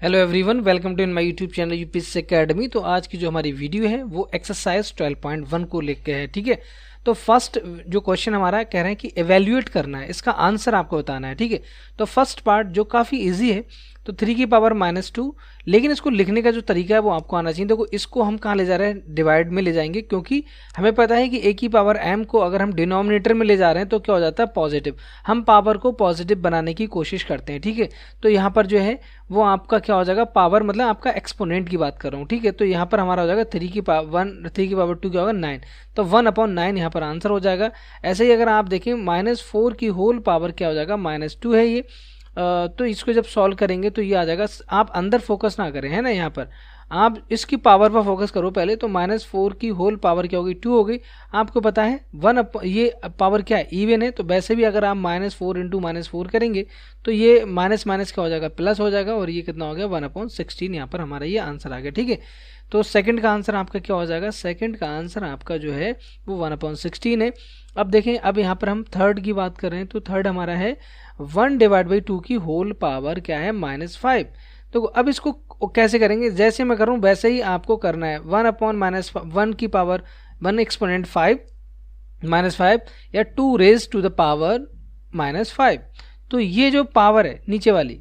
Hello everyone, welcome to in my YouTube channel UPSC academy. तो आज की जो हमारी वीडियो है वो एक्सरसाइज 12.1 को लेके है। ठीक है, तो फर्स्ट जो क्वेश्चन हमारा कह रहे हैं कि एवेल्युएट करना है, इसका आंसर आपको बताना है। ठीक है, तो फर्स्ट पार्ट जो काफ़ी इजी है, तो 3 की पावर -2, लेकिन इसको लिखने का जो तरीका है वो आपको आना चाहिए। देखो, इसको हम कहाँ ले जा रहे हैं, डिवाइड में ले जाएंगे, क्योंकि हमें पता है कि a की पावर m को अगर हम डिनोमिनेटर में ले जा रहे हैं तो क्या हो जाता है, पॉजिटिव। हम पावर को पॉजिटिव बनाने की कोशिश करते हैं। ठीक है, तो यहाँ पर जो है वो आपका क्या हो जाएगा, पावर मतलब आपका एक्सपोनेंट की बात कर रहा हूँ। ठीक है, तो यहाँ पर हमारा हो जाएगा 3 की पावर 2 क्या होगा 9, तो 1/9 यहाँ पर आंसर हो जाएगा। ऐसे ही अगर आप देखें -4 की होल पावर क्या हो जाएगा, -2 है ये। तो इसको जब सॉल्व करेंगे तो ये आ जाएगा। आप अंदर फोकस ना करें, है ना, यहाँ पर आप इसकी पावर पर फोकस करो पहले। तो -4 की होल पावर क्या होगी, 2 हो गई। आपको पता है ये पावर क्या है, इवन है, तो वैसे भी अगर आप -4 इंटू -4 करेंगे तो ये माइनस माइनस क्या हो जाएगा, प्लस हो जाएगा, और ये कितना हो गया 1/16। यहाँ पर हमारा ये आंसर आ गया। ठीक है, तो सेकंड का आंसर आपका क्या हो जाएगा, सेकंड का आंसर आपका जो है वो 1/16 है। अब देखें, अब यहाँ पर हम थर्ड की बात कर रहे हैं, तो थर्ड हमारा है 1/2 की होल पावर क्या है, -5। तो अब इसको कैसे करेंगे, जैसे मैं कर रहा हूँ वैसे ही आपको करना है। 1/-1 की पावर 1 एक्सपोनेंट 5 -5 या 2 रेज टू द पावर -5। तो ये जो पावर है नीचे वाली,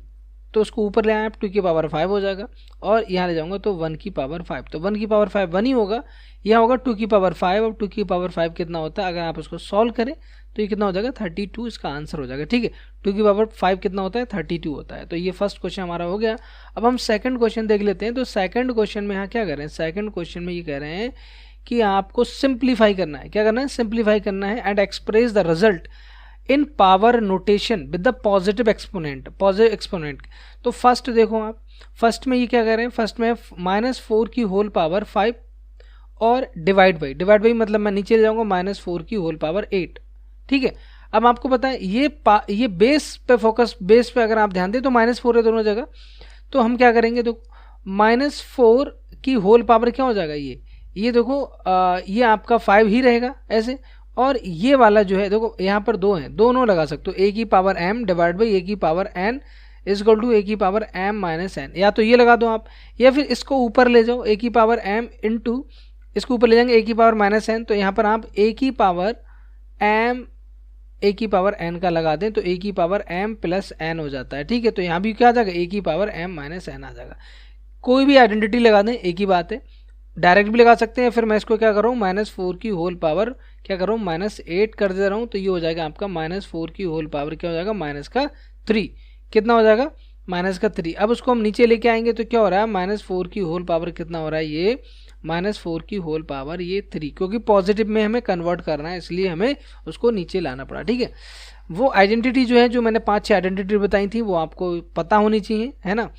तो उसको ऊपर ले आए आप, 2 की पावर 5 हो जाएगा, और यहाँ ले जाऊंगा तो 1 की पावर 5। तो 1 की पावर 5 1 ही होगा, यहाँ होगा 2 की पावर 5, और 2 की पावर 5 कितना होता है, अगर आप उसको सॉल्व करें तो ये कितना हो जाएगा 32, इसका आंसर हो जाएगा। ठीक है, 2 की पावर 5 कितना होता है, 32 होता है। तो ये फर्स्ट क्वेश्चन हमारा हो गया। अब हम सेकंड क्वेश्चन देख लेते हैं। तो सेकंड क्वेश्चन में यहाँ क्या कर रहे हैं, सेकंड क्वेश्चन में ये कह रहे हैं कि आपको सिंप्लीफाई करना है। क्या करना है, सिंप्लीफाई करना है, and express the result in power notation with the positive exponent. तो फर्स्ट देखो आप, फर्स्ट में ये क्या कर रहे हैं, फर्स्ट में -4 की होल पावर 5 और डिवाइड बाई मतलब मैं नीचे ले जाऊंगा -4 की होल पावर 8। ठीक है, अब आपको पता है ये बेस पे फोकस, बेस पे अगर आप ध्यान दें तो -4 है दोनों जगह। तो हम क्या करेंगे, तो -4 की होल पावर क्या हो जाएगा, ये देखो ये आपका 5 ही रहेगा ऐसे, और ये वाला जो है देखो यहाँ पर 2 हैं, दोनों लगा सकते हो, a की power m divide by a की power n is equal to a की पावर m -n। या तो ये लगा दो आप, या फिर इसको ऊपर ले जाओ, a की पावर m इंटू इसको ऊपर ले जाएंगे a की पावर -n। तो यहाँ पर आप a की पावर n का लगा दें तो a की पावर m प्लस n हो जाता है। ठीक है, तो यहाँ भी क्या आ जाएगा, a की पावर m -n आ जाएगा। कोई भी आइडेंटिटी लगा दें, एक ही बात है, डायरेक्ट भी लगा सकते हैं। फिर मैं इसको क्या कर रहा हूँ, -4 की होल पावर क्या कर रहा हूँ, -8 कर दे रहा हूँ, तो ये हो जाएगा आपका -4 की होल पावर क्या हो जाएगा, -3। कितना हो जाएगा, -3। अब उसको हम नीचे लेके आएंगे तो क्या हो रहा है, -4 की होल पावर कितना हो रहा है, ये -4 की होल पावर ये 3, क्योंकि पॉजिटिव में हमें कन्वर्ट करना है, इसलिए हमें उसको नीचे लाना पड़ा। ठीक है, वो आइडेंटिटी जो है, जो मैंने 5-6 आइडेंटिटी बताई थी, वो आपको पता होनी चाहिए, है ना।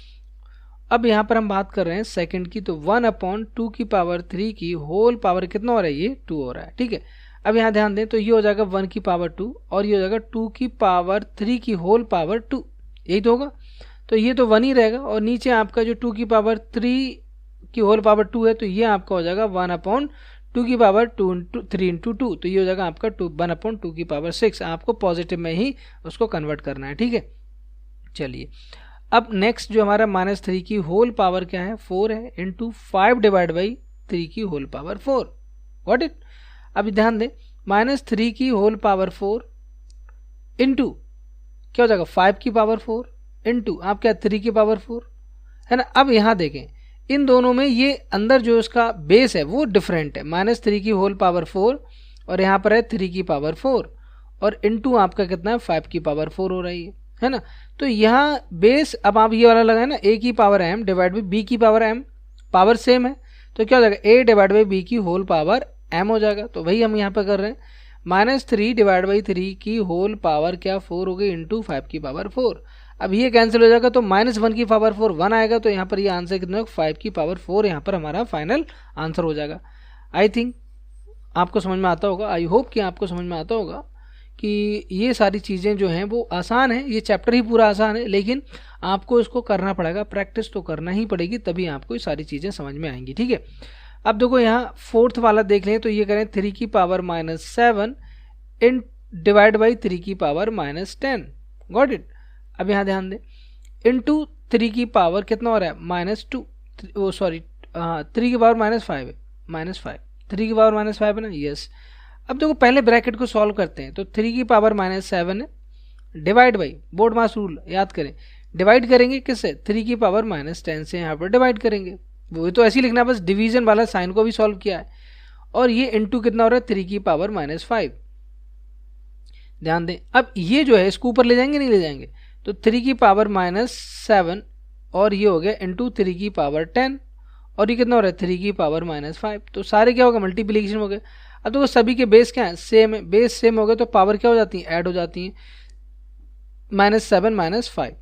अब यहाँ पर हम बात कर रहे हैं सेकंड की, तो 1/2 की पावर 3 की होल पावर कितना हो रहा है, ये 2 हो रहा है। ठीक है, अब यहाँ ध्यान दें तो ये हो जाएगा 1 की पावर 2, और ये हो जाएगा 2 की पावर 3 की होल पावर 2, यही तो होगा। तो ये तो 1 ही रहेगा, और नीचे आपका जो 2 की पावर 3 की होल पावर 2 है, तो ये आपका हो जाएगा 1/2 की पावर 3 इंटू 2, तो ये हो जाएगा आपका 1/2 की पावर 6। आपको पॉजिटिव में ही उसको कन्वर्ट करना है। ठीक है, चलिए अब नेक्स्ट जो हमारा -3 की होल पावर क्या है, 4 है, इंटू 5 डिवाइड बाई 3 की होल पावर 4। व्हाट इट, अब ध्यान दें, -3 की होल पावर 4 इंटू क्या हो जाएगा, 5 की पावर 4 इंटू आप क्या 3 की पावर 4, है ना। अब यहाँ देखें, इन दोनों में ये अंदर जो इसका बेस है वो डिफरेंट है, -3 की होल पावर 4 और यहाँ पर है 3 की पावर 4, और इंटू आपका कितना है, 5 की पावर 4 हो रही है ना। तो यहाँ बेस, अब आप ये वाला लगाए ना, a की power m divide by b की पावर m, पावर सेम है, तो क्या हो जाएगा, a डिवाइड बाई b की होल पावर m हो जाएगा। तो वही हम यहाँ पे कर रहे हैं, -3 डिवाइड बाई 3 की होल पावर क्या 4 हो गई, इंटू 5 की पावर 4। अब ये कैंसिल हो जाएगा, तो -1 की पावर 4 1 आएगा, तो यहाँ पर ये आंसर कितना होगा, 5 की पावर 4 यहाँ पर हमारा फाइनल आंसर हो जाएगा। आई थिंक आपको समझ में आता होगा, आई होप कि आपको समझ में आता होगा कि ये सारी चीज़ें जो हैं वो आसान है, ये चैप्टर ही पूरा आसान है, लेकिन आपको इसको करना पड़ेगा, प्रैक्टिस तो करना ही पड़ेगी, तभी आपको ये सारी चीज़ें समझ में आएंगी। ठीक है, अब देखो यहाँ फोर्थ वाला देख लें, तो ये करें 3 की पावर -7 इन डिवाइड बाई 3 की पावर -10। Got it. अब यहाँ ध्यान दें, इंटू 3 की पावर कितना हो रहा है -2, वो सॉरी हाँ 3 की पावर -5 है, -5, 3 की पावर -5 है ना, यस। अब देखो पहले ब्रैकेट को सॉल्व करते हैं, तो 3 की पावर -7 है, divide by board mass rule याद करें, डिवाइड करेंगे किससे, 3 की पावर -10 से यहाँ पर डिवाइड करेंगे, वो तो ऐसे ही लिखना है, बस डिवीजन वाला साइन को भी सॉल्व किया है। और ये इंटू कितना हो रहा है 3 की पावर -5, ध्यान दें। अब ये जो है इसको ऊपर ले जाएंगे नहीं ले जाएंगे, तो 3 की पावर -7 और ये हो गया इंटू 3 की पावर 10 और ये कितना हो रहा है 3 की पावर -5, तो सारे क्या होगा मल्टीप्लीकेशन हो गए। अब तो सभी के बेस क्या है, सेम है, बेस सेम हो गए तो पावर क्या हो जाती है, ऐड हो जाती है, -7 -5,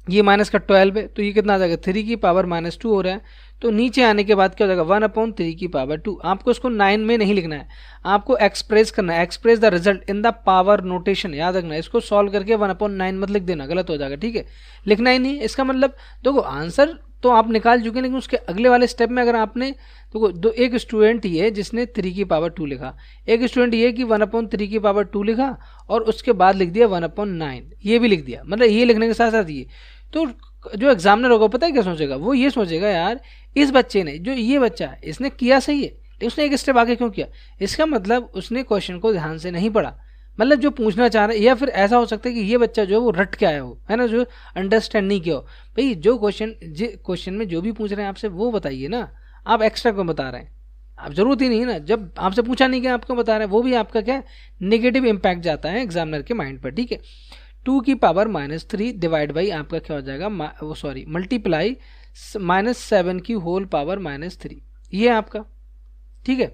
ये माइनस का 12 है, तो ये कितना आ जाएगा 3 की पावर -2 हो रहा है, तो नीचे आने के बाद क्या हो जाएगा 1/3 की पावर 2। आपको इसको 9 में नहीं लिखना है, आपको एक्सप्रेस करना है, express the result in the power notation, याद रखना है। इसको सॉल्व करके 1/9 मत लिख देना, गलत हो जाएगा, ठीक है, लिखना ही नहीं। इसका मतलब देखो आंसर तो आप निकाल चुके हैं, लेकिन उसके अगले वाले स्टेप में अगर आपने तो एक स्टूडेंट ये जिसने 3 की पावर 2 लिखा, एक स्टूडेंट ये कि 1/3 की पावर 2 लिखा और उसके बाद लिख दिया 1/9, ये भी लिख दिया, मतलब ये लिखने के साथ साथ ये, तो जो एग्जामिनर होगा पता है क्या सोचेगा, वो ये सोचेगा यार इस बच्चे ने, जो ये बच्चा है इसने किया सही है, लेकिन उसने एक स्टेप आगे क्यों किया, इसका मतलब उसने क्वेश्चन को ध्यान से नहीं पढ़ा, मतलब जो पूछना चाह रहे हैं, या फिर ऐसा हो सकता है कि ये बच्चा जो है वो रट के आया हो, है ना, जो अंडरस्टैंड नहीं किया हो। भाई जो क्वेश्चन में जो भी पूछ रहे हैं आपसे वो बताइए ना, आप एक्स्ट्रा क्यों बता रहे हैं, आप जरूरत ही नहीं है ना, जब आपसे पूछा नहीं गया आप क्यों बता रहे हैं, वो भी आपका क्या नेगेटिव इंपैक्ट जाता है एग्जामिनर के माइंड पर, ठीक है। 2 की पावर -3 डिवाइड बाई आपका क्या हो जाएगा, वो सॉरी मल्टीप्लाई -7 की होल पावर -3, ये आपका, ठीक है।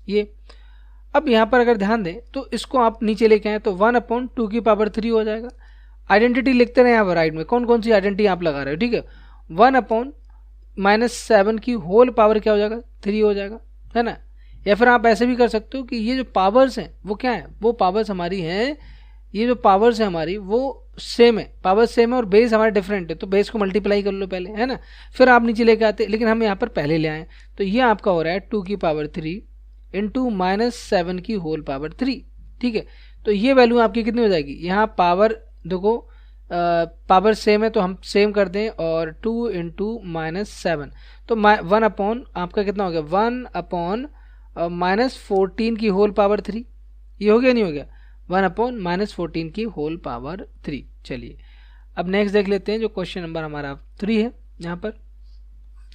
ये अब यहाँ पर अगर ध्यान दें तो इसको आप नीचे लेके आए तो 1/2 की पावर 3 हो जाएगा। आइडेंटिटी लिखते रहे यहाँ पर राइट में, कौन कौन सी आइडेंटिटी आप लगा रहे हो, ठीक है। 1/-7 की होल पावर क्या हो जाएगा 3 हो जाएगा, है ना। या फिर आप ऐसे भी कर सकते हो कि ये जो पावर्स हैं वो क्या है, वो पावर्स हमारी हैं, ये जो पावर्स है हमारी वो सेम है, पावर सेम है और बेस हमारा डिफरेंट है, तो बेस को मल्टीप्लाई कर लो पहले, है ना, फिर आप नीचे लेके आते, लेकिन हम यहाँ पर पहले ले आए, तो ये आपका हो रहा है 2 की पावर 3 इंटू -7 की होल पावर 3, ठीक है। तो ये वैल्यू आपकी कितनी हो जाएगी, यहाँ पावर देखो पावर सेम है तो हम सेम कर दें, और 2 इंटू -7 तो 1 आपका कितना हो गया 1/-14 की होल पावर 3, ये हो गया नहीं हो गया 1/-14 की होल पावर 3। चलिए अब नेक्स्ट देख लेते हैं, जो क्वेश्चन नंबर हमारा 3 है, यहाँ पर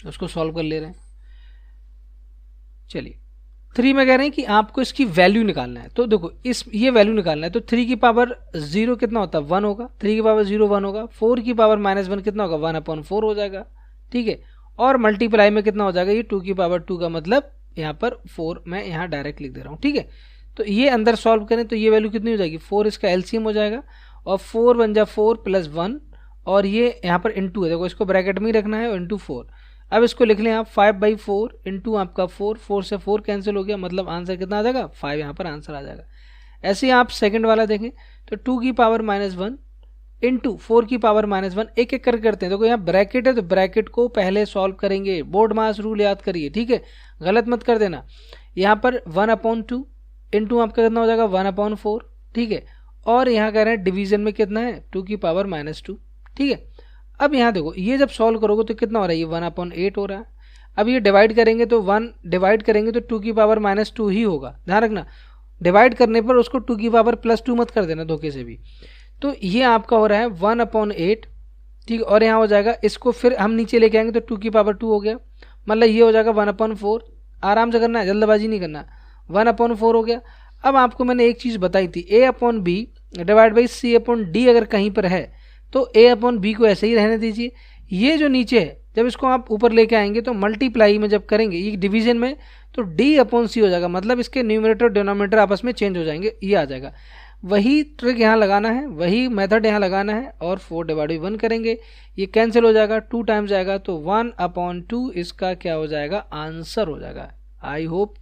उसको सॉल्व कर ले रहे हैं। चलिए 3 में कह रहे हैं कि आपको इसकी वैल्यू निकालना है, तो देखो ये वैल्यू निकालना है, तो 3 की पावर 0 कितना होता है 1 होगा, 3 की पावर 0 1 होगा, 4 की पावर -1 कितना होगा 1/4 हो जाएगा, ठीक है। और मल्टीप्लाई में कितना हो जाएगा, ये 2 की पावर 2 का मतलब यहाँ पर 4 मैं यहाँ डायरेक्ट लिख दे रहा हूँ, ठीक है। तो ये अंदर सॉल्व करें तो ये वैल्यू कितनी हो जाएगी 4, इसका एलसीएम हो जाएगा, और 4 बन जा 4 + 1, और ये यहाँ पर इंटू है, देखो इसको ब्रैकेट में ही रखना है, और इंटू 4। अब इसको लिख लें आप 5/4 इंटू आपका 4 से 4 कैंसिल हो गया, मतलब आंसर कितना आ जाएगा 5, यहाँ पर आंसर आ जाएगा। ऐसे ही आप सेकंड वाला देखें तो 2 की पावर -1 इंटू 4 की पावर -1, एक एक करके करते हैं। देखो यहाँ ब्रैकेट है तो ब्रैकेट को पहले सॉल्व करेंगे, बोर्ड मास रूल याद करिए, ठीक है, गलत मत कर देना। यहाँ पर 1/2 इंटू आपका कितना हो जाएगा 1/4, ठीक है। और यहाँ कह रहे हैं डिवीजन में कितना है 2 की पावर -2, ठीक है। अब यहाँ देखो ये जब सॉल्व करोगे तो कितना हो रहा है, ये 1/8 हो रहा है। अब ये डिवाइड करेंगे तो 1 डिवाइड करेंगे तो 2 की पावर -2 ही होगा, ध्यान रखना, डिवाइड करने पर उसको 2 की पावर +2 मत कर देना धोखे से भी। तो ये आपका हो रहा है 1/8, ठीक है। और यहाँ हो जाएगा, इसको फिर हम नीचे लेके आएंगे तो 2 की पावर 2 हो गया, मतलब ये हो जाएगा 1/4, आराम से करना है, जल्दबाजी नहीं करना, 1/4 हो गया। अब आपको मैंने एक चीज़ बताई थी, A/B डिवाइड बाई C/D अगर कहीं पर है तो A/B को ऐसे ही रहने दीजिए। ये जो नीचे है जब इसको आप ऊपर लेके आएंगे तो मल्टीप्लाई में जब करेंगे ये डिवीजन में तो D/C हो जाएगा, मतलब इसके न्यूमरेटर और डिनोमिनेटर आपस में चेंज हो जाएंगे, ये आ जाएगा। वही ट्रिक यहाँ लगाना है, वही मेथड यहाँ लगाना है, और 4/1 करेंगे, ये कैंसिल हो जाएगा, 2 टाइम्स जाएगा तो 1/2 इसका क्या हो जाएगा आंसर हो जाएगा। आई होप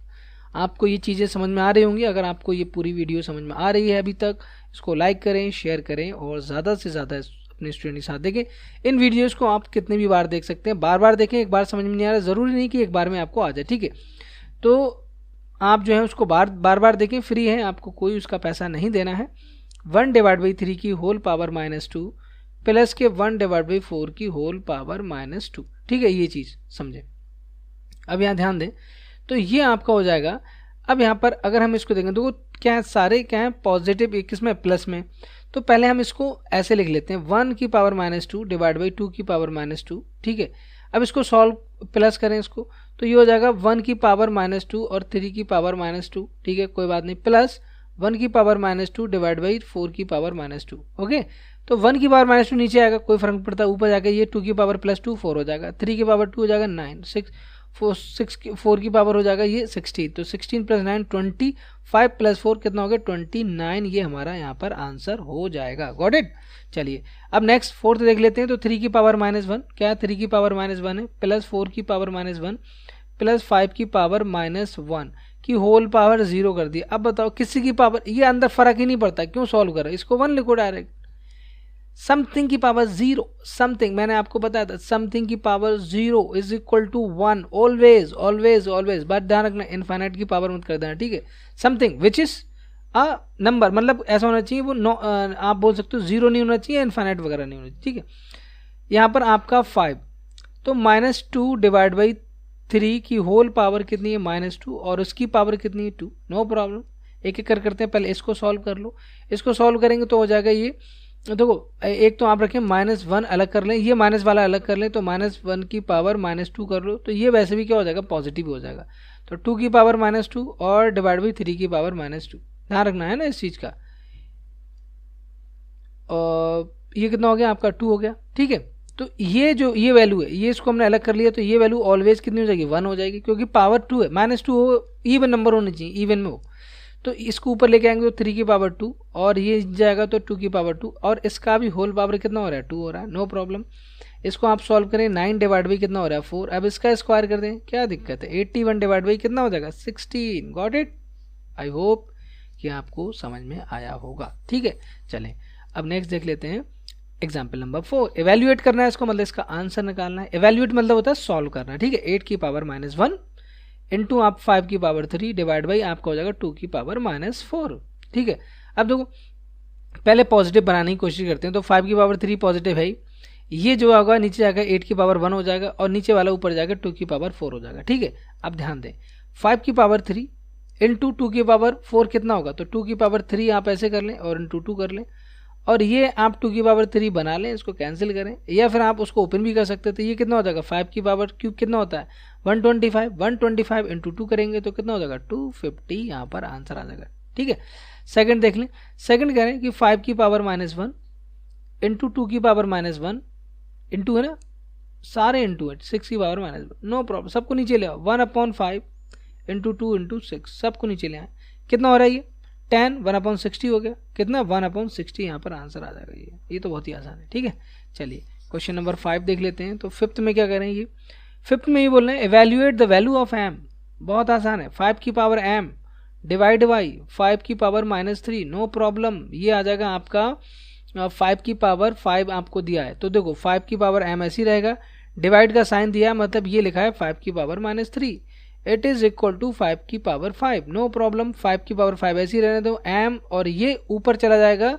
आपको ये चीज़ें समझ में आ रही होंगी। अगर आपको ये पूरी वीडियो समझ में आ रही है अभी तक, इसको लाइक करें, शेयर करें, और ज़्यादा से ज़्यादा अपने स्टूडेंट के साथ देखें। इन वीडियोस को आप कितने भी बार देख सकते हैं, बार बार देखें, एक बार समझ में नहीं आ रहा ज़रूरी नहीं कि एक बार में आपको आ जाए, ठीक है। तो आप जो है उसको बार बार देखें, फ्री है, आपको कोई उसका पैसा नहीं देना है। 1/3 की होल पावर -2 प्लस के 1 डिवाइड बाई 4 की होल पावर -2। ठीक है, ये चीज़ समझे। अब यहाँ ध्यान दें तो ये आपका हो जाएगा। अब यहाँ पर अगर हम इसको देखें तो क्या है, सारे क्या है पॉजिटिव, एक किसमें प्लस में। तो पहले हम इसको ऐसे लिख लेते हैं 1 की पावर -2 डिवाइड बाई 2 की पावर -2। ठीक है, अब इसको सॉल्व प्लस करें इसको तो ये हो जाएगा 1 की पावर -2 और 3 की पावर -2। ठीक है, कोई बात नहीं, प्लस 1 की पावर -2 डिवाइड बाई 4 की पावर -2। ओके, तो 1 की पावर -2 नीचे आएगा, कोई फर्क नहीं पड़ता, ऊपर जाकर ये 2 की पावर +2 4 हो जाएगा, 3 की पावर 2 हो जाएगा 9, 4 की पावर हो जाएगा ये 16। तो 16 + 9 20, 5 + 4 कितना हो गया 29। ये हमारा यहाँ पर आंसर हो जाएगा। Got it. चलिए अब नेक्स्ट फोर्थ देख लेते हैं। तो 3 की पावर -1 क्या है, 3 की पावर -1 है, प्लस 4 की पावर -1 प्लस 5 की पावर -1 की होल पावर 0 कर दी। अब बताओ किसी की पावर, ये अंदर फर्क ही नहीं पड़ता, क्यों सॉल्व कर रहे, इसको 1 लिखो डायरेक्ट। समथिंग की पावर 0, समथिंग मैंने आपको बताया था, समथिंग की power 0 is equal to 1 always always always. But ध्यान रखना इनफाइनाइट की पावर मत कर देना। ठीक है, something which is a number, मतलब ऐसा होना चाहिए वो आप बोल सकते हो 0 नहीं होना चाहिए, इनफाइनाइट वगैरह नहीं होना चाहिए। ठीक है, यहाँ पर आपका 5 तो -2 डिवाइड बाई 3 की होल पावर कितनी है -2 और उसकी पावर कितनी है 2। नो प्रॉब्लम, एक एक करते हैं, पहले इसको सॉल्व कर लो। इसको सॉल्व करेंगे तो हो जाएगा ये, देखो एक तो आप रखें -1 अलग कर लें, ये माइनस वाला अलग कर लें, तो -1 की पावर -2 कर लो, तो ये वैसे भी क्या हो जाएगा पॉजिटिव हो जाएगा। तो 2 की पावर -2 और डिवाइड बाई 3 की पावर -2, ध्यान रखना है ना इस चीज़ का। और ये कितना हो गया आपका 2 हो गया। ठीक है, तो ये जो ये वैल्यू है ये इसको हमने अलग कर लिया, तो ये वैल्यू ऑलवेज कितनी हो जाएगी 1 हो जाएगी, क्योंकि पावर 2 है, -2 हो, इवन नंबर होने चाहिए, इवन में हो। तो इसको ऊपर लेके आएंगे तो 3 की पावर 2 और ये जाएगा तो 2 की पावर 2 और इसका भी होल पावर कितना हो रहा है 2 हो रहा है। नो प्रॉब्लम, इसको आप सॉल्व करें, 9 डिवाइड बाई कितना हो रहा है 4। अब इसका स्क्वायर कर दें, क्या दिक्कत है, 81 डिवाइड बाई कितना हो जाएगा 16। Got it. आई होप कि आपको समझ में आया होगा। ठीक है, चलें अब नेक्स्ट देख लेते हैं एग्जाम्पल नंबर 4। एवेल्युएट करना है इसको, मतलब इसका आंसर निकालना है। एवेल्युएट मतलब होता है सॉल्व करना। ठीक है, 8 की पावर -1 इंटू आप 5 की पावर 3 डिवाइड बाई आपका हो जाएगा 2 की पावर -4। ठीक है, अब देखो पहले पॉजिटिव बनाने की कोशिश करते हैं। तो 5 की पावर 3 पॉजिटिव है, ये जो होगा नीचे जाएगा 8 की पावर 1 हो जाएगा और नीचे वाला ऊपर जाएगा 2 की पावर 4 हो जाएगा। ठीक है, अब ध्यान दें 5 की पावर 3 इंटू 2 की पावर 4 कितना होगा, तो 2 की पावर 3 आप ऐसे कर लें और इंटू 2 कर लें, और ये आप 2 की पावर 3 बना लें, इसको कैंसिल करें, या फिर आप उसको ओपन भी कर सकते हैं। तो ये कितना हो जाएगा 5 की पावर क्यूब कितना होता है 125 इंटू 2 करेंगे तो कितना हो जाएगा 250, यहाँ पर आंसर आ जाएगा। ठीक है, सेकंड देख लें। सेकंड कह रहे हैं कि 5 की पावर -1 इंटू 2 की पावर -1 इंटू है ना, सारे इंटू है 6 की पावर -1। नो प्रॉब्लम, सबको नीचे ले आओ, 1/5 इंटू 2 इंटू 6 सबको नीचे ले आए, कितना हो रहा है ये 10, 1/60 हो गया, कितना 1/60, यहाँ पर आंसर आ जाएगा। ये तो बहुत ही आसान है। ठीक है, चलिए क्वेश्चन नंबर 5 देख लेते हैं। तो फिफ्थ में क्या करें, ये फिफ्थ में ये बोल रहे हैं evaluate the value of m। बहुत आसान है, 5 की पावर m डिवाइड बाई 5 की पावर -3। नो प्रॉब्लम, ये आ जाएगा आपका 5 की पावर 5 आपको दिया है, तो देखो 5 की पावर m ऐसी रहेगा, डिवाइड का साइन दिया है, मतलब ये लिखा है 5 की power -3, it is equal to 5 की पावर 5। नो प्रॉब्लम, 5 की पावर 5 ऐसी रहने दो, m और ये ऊपर चला जाएगा,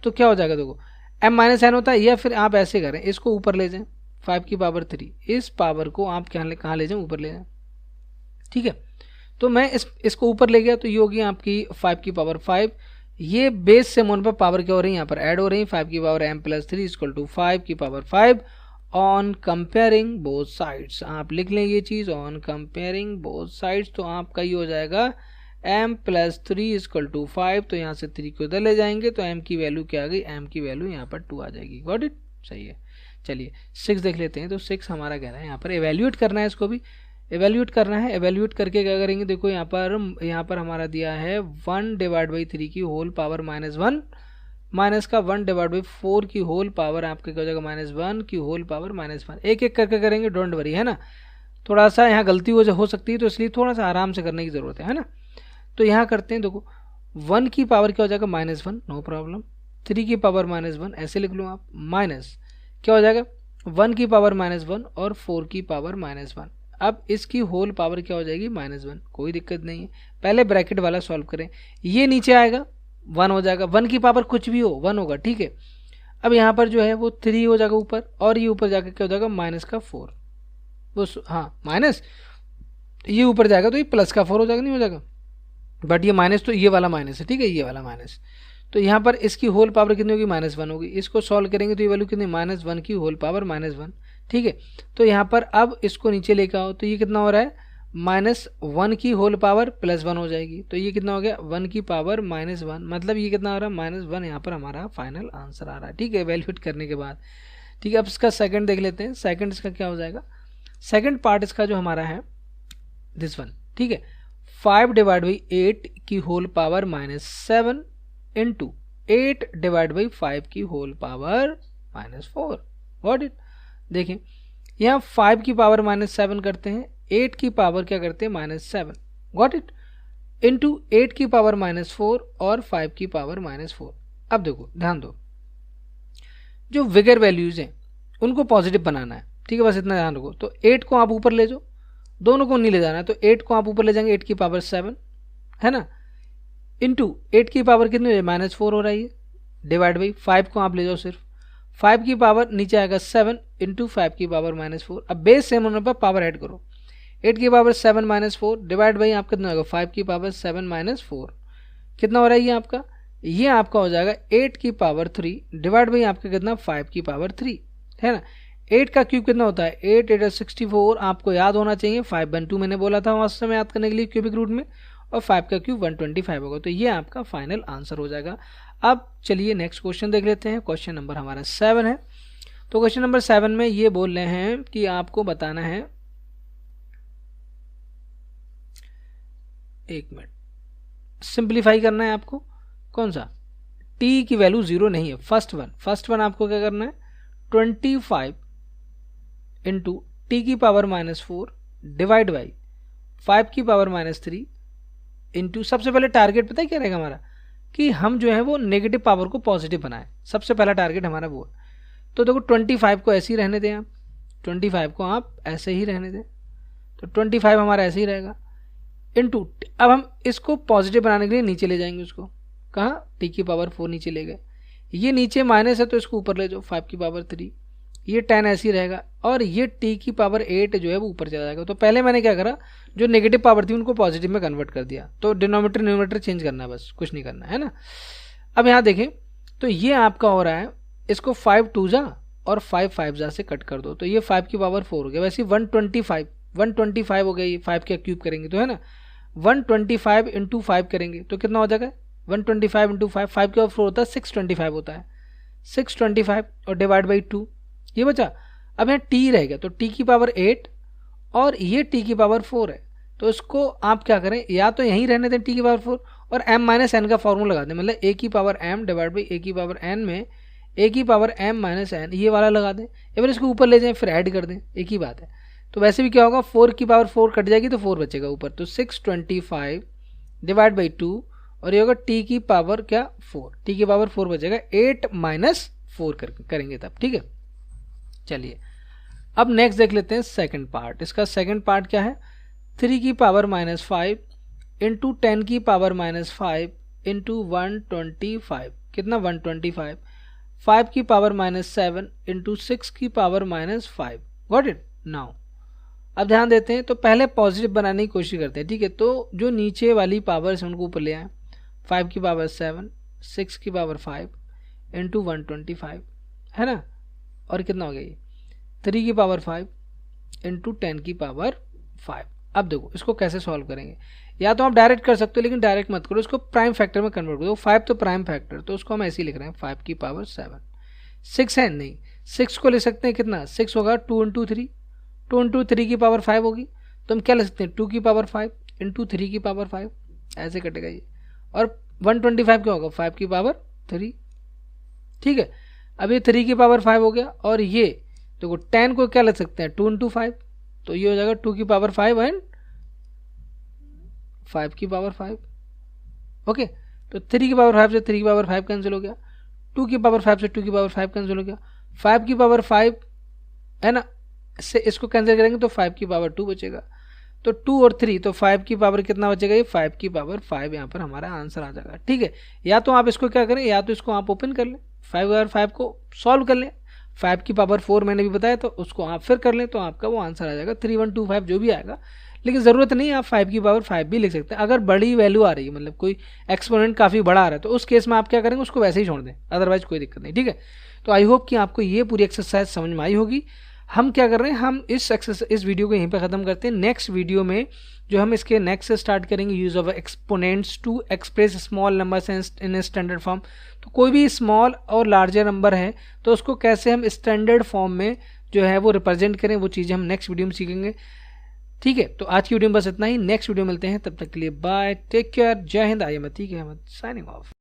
तो क्या हो जाएगा देखो m-n होता है, या फिर आप ऐसे करें इसको ऊपर ले जाएं 5 की पावर 3, इस पावर को आप कहाँ ले जाएं, ऊपर ले जाएं। ठीक है, तो मैं इसको ऊपर ले गया, तो ये होगी आपकी 5 की पावर 5, ये बेस से मोन पर पावर क्या हो रही है यहाँ पर ऐड हो रही है, 5 की पावर m+3 इक्वल टू 5 की power 5 on comparing both sides. आप लिख लें ये चीज़, ऑन कंपेयरिंग बोथ साइड्स, तो आपका ये हो जाएगा m+3 इक्वल टू 5, तो यहाँ से 3 को इधर ले जाएंगे तो m की वैल्यू क्या आ गई, m की वैल्यू यहाँ पर 2 आ जाएगी। गॉट इट, सही है। चलिए 6 देख लेते हैं। तो 6 हमारा कह रहा है यहाँ पर एवेल्यूएट करना है, इसको भी एवेल्यूएट करना है। एवेल्यूएट करके क्या करेंगे, देखो यहाँ पर हमारा दिया है 1 डिवाइड बाई 3 की होल पावर -1 माइनस का 1 डिवाइड बाई 4 की होल पावर आपके क्या हो जाएगा -1 की होल पावर -1। एक एक करके करेंगे, डोंट वरी, है ना, थोड़ा सा यहाँ गलती हो सकती है, तो इसलिए थोड़ा सा आराम से करने की ज़रूरत है ना। तो यहाँ करते हैं, देखो 1 की पावर क्या हो जाएगा -1, नो प्रॉब्लम, 3 की पावर -1 ऐसे लिख लो आप, माइनस क्या हो जाएगा 1 की पावर -1 और 4 की पावर -1। अब इसकी होल पावर क्या हो जाएगी -1, कोई दिक्कत नहीं है। पहले ब्रैकेट वाला सॉल्व करें, ये नीचे आएगा 1 हो जाएगा, 1 की पावर कुछ भी हो 1 होगा। ठीक है, अब यहाँ पर जो है वो 3 हो जाएगा ऊपर, और ये ऊपर जाकर क्या हो जाएगा माइनस का 4, वो हाँ माइनस, ये ऊपर जाएगा तो ये प्लस का 4 हो जाएगा, नहीं हो जाएगा, बट ये माइनस तो ये वाला माइनस है, ठीक है, ये वाला माइनस। तो यहाँ पर इसकी होल पावर कितनी होगी -1 होगी। इसको सॉल्व करेंगे तो ये वैल्यू कितनी -1 की होल पावर -1, ठीक है। तो यहाँ पर अब इसको नीचे लेकर आओ तो ये कितना हो रहा है -1 की होल पावर +1 हो जाएगी। तो ये कितना हो गया 1 की पावर -1, मतलब ये कितना आ रहा है -1। यहाँ पर हमारा फाइनल आंसर आ रहा है, ठीक है, वैल्यूएट करने के बाद। ठीक है, अब इसका सेकंड देख लेते हैं। सेकंड इसका क्या हो जाएगा, सेकंड पार्ट इसका जो हमारा है दिस वन, ठीक है, 5 डिवाइड बाई 8 की whole power -7 into 8 divide by 5 की होल पावर -4। व्हाट इट, देखें यहाँ 5 की पावर -7 करते हैं, 8 की पावर क्या करते हैं -7, गॉट इट, इंटू 8 की पावर -4 और 5 की पावर -4। अब देखो ध्यान दो, जो विगर वैल्यूज हैं उनको पॉजिटिव बनाना है, ठीक है, बस इतना ध्यान रखो। तो 8 को आप ऊपर ले जाओ, दोनों को नहीं ले जाना है, तो 8 को आप ऊपर ले जाएंगे, 8 की पावर 7 है ना, इंटू 8 की पावर कितनी है -4 हो रही है, डिवाइड बाई 5 को आप ले जाओ सिर्फ, 5 की पावर नीचे आएगा 7 इंटू 5 की पावर -4। अब बेस सेम होने पर पावर ऐड करो, 8 की पावर 7 -4 डिवाइड बाई आप कितना होगा 5 की पावर 7 -4, कितना हो रहा है ये आपका, ये आपका हो जाएगा 8 की पावर 3 डिवाइड बाई आपका कितना 5 की पावर 3, है ना। 8 का क्यूब कितना होता है 8 8 64, आपको याद होना चाहिए, 5/2 मैंने बोला था वहाँ समय याद करने के लिए क्यूबिक रूट में, और 5 का क्यूब 125 होगा। तो ये आपका फाइनल आंसर हो जाएगा। अब चलिए नेक्स्ट क्वेश्चन देख लेते हैं। क्वेश्चन नंबर हमारा 7 है। तो क्वेश्चन नंबर 7 में ये बोल रहे हैं कि आपको बताना है, एक मिनट, सिंप्लीफाई करना है आपको, कौन सा, t की वैल्यू 0 नहीं है, फर्स्ट वन आपको क्या करना है 25 इंटू टी की पावर -4 डिवाइड बाई 5 की पावर -3 इंटू, सबसे पहले टारगेट पता है क्या रहेगा हमारा, कि हम जो है वो नेगेटिव पावर को पॉजिटिव बनाएं, सबसे पहला टारगेट हमारा वो है। तो देखो 25 को ऐसे ही रहने दें आप, 25 को आप ऐसे ही रहने दें, तो 25 हमारा ऐसे ही रहेगा, इंटू अब हम इसको पॉजिटिव बनाने के लिए नीचे ले जाएंगे उसको, कहाँ टी की पावर 4 नीचे ले गए, ये नीचे माइनस है तो इसको ऊपर ले जाओ 5 की पावर 3, ये 10 ऐसे ही रहेगा, और ये टी की पावर 8 जो है वो ऊपर चला जाएगा। तो पहले मैंने क्या करा, जो नेगेटिव पावर थी उनको पॉजिटिव में कन्वर्ट कर दिया, तो डिनोमिनेटर न्यूमरेटर चेंज करना है, बस कुछ नहीं करना है ना। अब यहाँ देखें तो ये आपका हो रहा है, इसको 5 2 जा और 5 5 जा से कट कर दो, तो ये 5 की पावर 4 हो गया, वैसे 125 हो गया, ये 5 का क्यूब करेंगे तो है ना, 125 इंटू 5 करेंगे तो कितना हो जाएगा 125 इंटू 5, 5 का 4 होता है 625 होता है, 625 और डिवाइड बाई 2, ये बचा। अब यहाँ t रहेगा तो t की पावर 8 और ये t की पावर 4 है, तो इसको आप क्या करें, या तो यहीं रहने दें t की पावर 4 और m - n का फॉर्मूला लगा दें, मतलब a की power m divide by a की पावर n में a की पावर m - n ये वाला लगा दें, या फिर इसको ऊपर ले जाएं फिर ऐड कर दें, एक ही बात है। तो वैसे भी क्या होगा 4 की पावर 4 कट जाएगी तो 4 बचेगा ऊपर, तो 625 डिवाइड बाई 2 और ये होगा t की पावर क्या 4, t की पावर 4 बचेगा, 8 - 4 करेंगे तब, ठीक है। चलिए अब नेक्स्ट देख लेते हैं सेकंड पार्ट। इसका सेकंड पार्ट क्या है, 3 की पावर -5 इंटू 10 की पावर -5 इंटू 125, कितना 125, 5 की पावर -7 इंटू 6 की पावर -5, गॉट इट। नाउ अब ध्यान देते हैं, तो पहले पॉजिटिव बनाने की कोशिश करते हैं, ठीक है। तो जो नीचे वाली पावर्स हैं उनको ऊपर ले आए, 5 की पावर 7, 6 की पावर 5 इंटू 125 है ना, और कितना हो गया ये 3 की पावर 5 इंटू 10 की पावर 5। अब देखो इसको कैसे सॉल्व करेंगे, या तो आप डायरेक्ट कर सकते हो, लेकिन डायरेक्ट मत करो, इसको प्राइम फैक्टर में कन्वर्ट करो। 5 तो प्राइम फैक्टर, तो उसको हम ऐसे ही लिख रहे हैं 5 की पावर 7, 6 है नहीं, 6 को ले सकते हैं कितना, 6 होगा 2 इंटू 3, 2 इंटू 3 की पावर 5 होगी, तो हम क्या ले सकते हैं 2 की पावर 5 इंटू 3 की पावर 5, ऐसे कटेगा ये, और 125 क्या होगा 5 की पावर 3, ठीक है। अब ये 3 की पावर 5 हो गया, और ये देखो 10 को क्या ले सकते हैं 2 इंटू 5, तो ये हो जाएगा 2 की पावर 5 एंड 5 की पावर 5, ओके। तो 3 की पावर 5 से 3 की पावर 5 कैंसिल हो गया, 2 की पावर 5 से 2 की पावर 5 कैंसिल हो गया, 5 की पावर 5 है ना, से इसको कैंसिल करेंगे तो 5 की पावर 2 बचेगा, तो 2 और 3 तो 5 की पावर कितना बचेगा, ये 5 की पावर 5 यहाँ पर हमारा आंसर आ जाएगा, ठीक है। या तो आप इसको क्या करें, या तो इसको आप ओपन कर लें 5/5 को सॉल्व कर लें, 5 की पावर 4 मैंने भी बताया, तो उसको आप फिर कर लें तो आपका वो आंसर आ जाएगा 3125 जो भी आएगा। लेकिन ज़रूरत नहीं है, आप 5 की पावर 5 भी लिख सकते हैं। अगर बड़ी वैल्यू आ रही है, मतलब कोई एक्सपोनेंट काफ़ी बड़ा आ रहा है, तो उस केस में आप क्या करेंगे, उसको वैसे ही छोड़ दें, अदरवाइज कोई दिक्कत नहीं। ठीक है, तो आई होप कि आपको ये पूरी एक्सरसाइज समझ में आई होगी। हम क्या कर रहे हैं, हम इस वीडियो को यहीं पे ख़त्म करते हैं। नेक्स्ट वीडियो में जो हम इसके नेक्स्ट से स्टार्ट करेंगे, use of exponents to express small numbers in standard form. तो कोई भी स्मॉल और लार्जर नंबर है तो उसको कैसे हम स्टैंडर्ड फॉर्म में जो है वो रिप्रेजेंट करें, वो चीज़ें हम नेक्स्ट वीडियो में सीखेंगे। ठीक है, तो आज की वीडियो में बस इतना ही। नेक्स्ट वीडियो मिलते हैं, तब तक के लिए बाय, टेक केयर, जय Hind. I am Atiq Ahmed signing of.